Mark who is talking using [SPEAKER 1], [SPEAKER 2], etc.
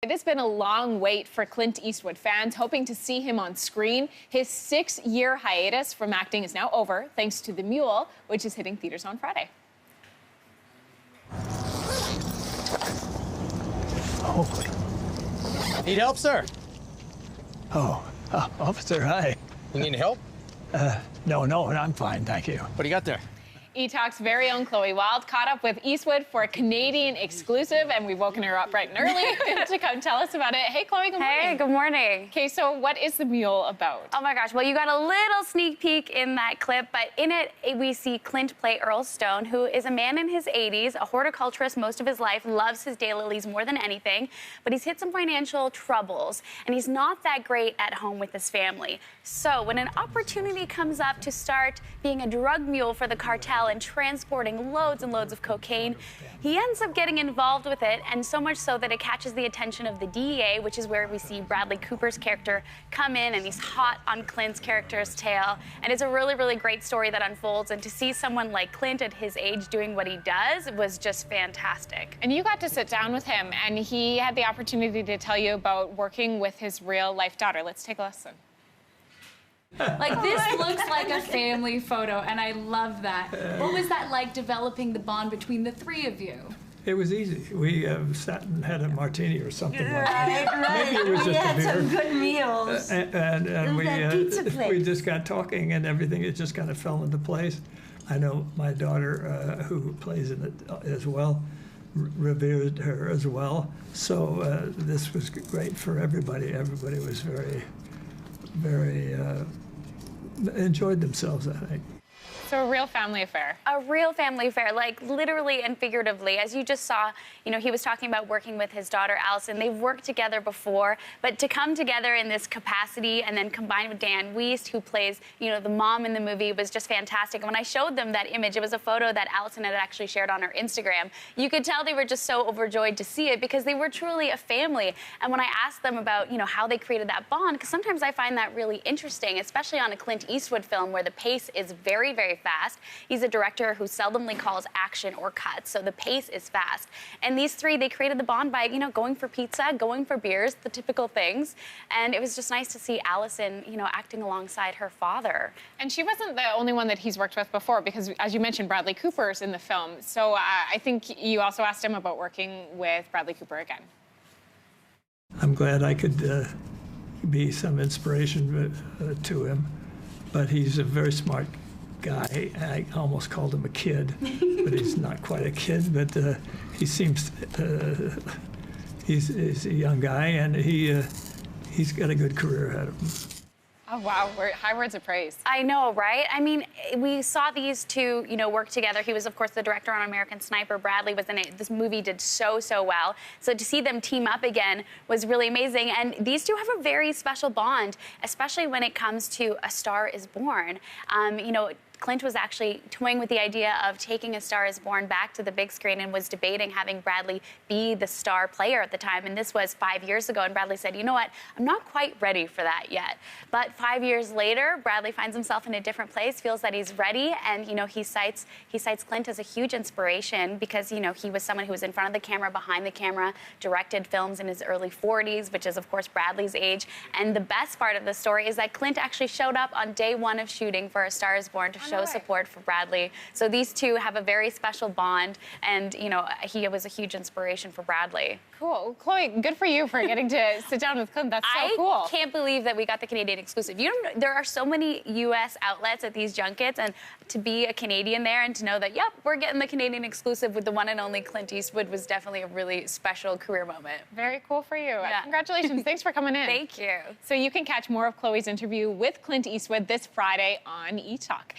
[SPEAKER 1] It has been a long wait for Clint Eastwood fans, hoping to see him on screen. His 6-year hiatus from acting is now over, thanks to The Mule, which is hitting theaters on Friday.
[SPEAKER 2] Oh. Need help, sir?
[SPEAKER 3] Officer, hi.
[SPEAKER 2] You need help?
[SPEAKER 3] No, I'm fine, thank you.
[SPEAKER 2] What do you got there?
[SPEAKER 1] etalk's very own Chloe Wilde caught up with Eastwood for a Canadian exclusive, and we've woken her up bright and early to come tell us about it. Hey, Chloe, good morning.
[SPEAKER 4] Hey, good morning.
[SPEAKER 1] Okay, so what is The Mule about?
[SPEAKER 4] Oh my gosh, well, you got a little sneak peek in that clip, but in it, we see Clint play Earl Stone, who is a man in his 80s, a horticulturist most of his life, loves his daylilies more than anything, but he's hit some financial troubles, and he's not that great at home with his family. So when an opportunity comes up to start being a drug mule for the cartel and transporting loads and loads of cocaine, he ends up getting involved with it, and so much so that it catches the attention of the DEA, which is where we see Bradley Cooper's character come in, and he's hot on Clint's character's tail. And it's a really, really great story that unfolds, and to see someone like Clint at his age doing what he does was just fantastic.
[SPEAKER 1] And you got to sit down with him, and he had the opportunity to tell you about working with his real-life daughter. Let's take a listen.
[SPEAKER 5] Like, this looks like a family photo, and I love that. What was that like, developing the bond between the three of you?
[SPEAKER 3] It was easy. We sat and had a martini or something like that.
[SPEAKER 6] Right.
[SPEAKER 3] Maybe it was
[SPEAKER 6] we
[SPEAKER 3] just a
[SPEAKER 6] had
[SPEAKER 3] beer.
[SPEAKER 6] some good meals.
[SPEAKER 3] And we just got talking, and everything, it just kind of fell into place. I know my daughter, who plays in it as well, revered her as well. So this was great for everybody. Everybody was very enjoyed themselves, I think.
[SPEAKER 1] So a real family affair.
[SPEAKER 4] A real family affair, like literally and figuratively. As you just saw, you know, he was talking about working with his daughter, Allison. They've worked together before, but to come together in this capacity and then combined with Dan Wiest, who plays, you know, the mom in the movie, was just fantastic. And when I showed them that image, it was a photo that Allison had actually shared on her Instagram. You could tell they were just so overjoyed to see it because they were truly a family. And when I asked them about, you know, how they created that bond, because sometimes I find that really interesting, especially on a Clint Eastwood film where the pace is very, very fast. He's a director who seldomly calls action or cuts, so the pace is fast. And these three, they created the bond by, you know, going for pizza, going for beers, the typical things. And it was just nice to see Allison, you know, acting alongside her father.
[SPEAKER 1] And she wasn't the only one that he's worked with before, because as you mentioned, Bradley Cooper's in the film. So I think you also asked him about working with Bradley Cooper again.
[SPEAKER 3] I'm glad I could be some inspiration to him, but he's a very smart guy. I almost called him a kid, but he's not quite a kid, but he seems, he's a young guy, and he's got a good career ahead of him.
[SPEAKER 1] Oh, wow. High words of praise.
[SPEAKER 4] I know, right? I mean, we saw these two, you know, work together. He was, of course, the director on American Sniper. Bradley was in it. This movie did so well. So to see them team up again was really amazing. And these two have a very special bond, especially when it comes to A Star is Born. You know, Clint was actually toying with the idea of taking A Star is Born back to the big screen and was debating having Bradley be the star player at the time. And this was 5 years ago. And Bradley said, you know what, I'm not quite ready for that yet. But 5 years later, Bradley finds himself in a different place, feels that he's ready. And, you know, he cites Clint as a huge inspiration because, you know, he was someone who was in front of the camera, behind the camera, directed films in his early 40s, which is, of course, Bradley's age. And the best part of the story is that Clint actually showed up on day one of shooting for A Star is Born to show support for Bradley. So these two have a very special bond, and, you know, he was a huge inspiration for Bradley.
[SPEAKER 1] Cool. Chloe, good for you for getting to sit down with Clint. That's so cool.
[SPEAKER 4] I can't believe that we got the Canadian exclusive. You know, there are so many U.S. outlets at these junkets, and to be a Canadian there and to know that, yep, we're getting the Canadian exclusive with the one and only Clint Eastwood was definitely a really special career moment.
[SPEAKER 1] Very cool for you.
[SPEAKER 4] Yeah.
[SPEAKER 1] Congratulations. Thanks for coming in.
[SPEAKER 4] Thank you.
[SPEAKER 1] So you can catch more of Chloe's interview with Clint Eastwood this Friday on etalk.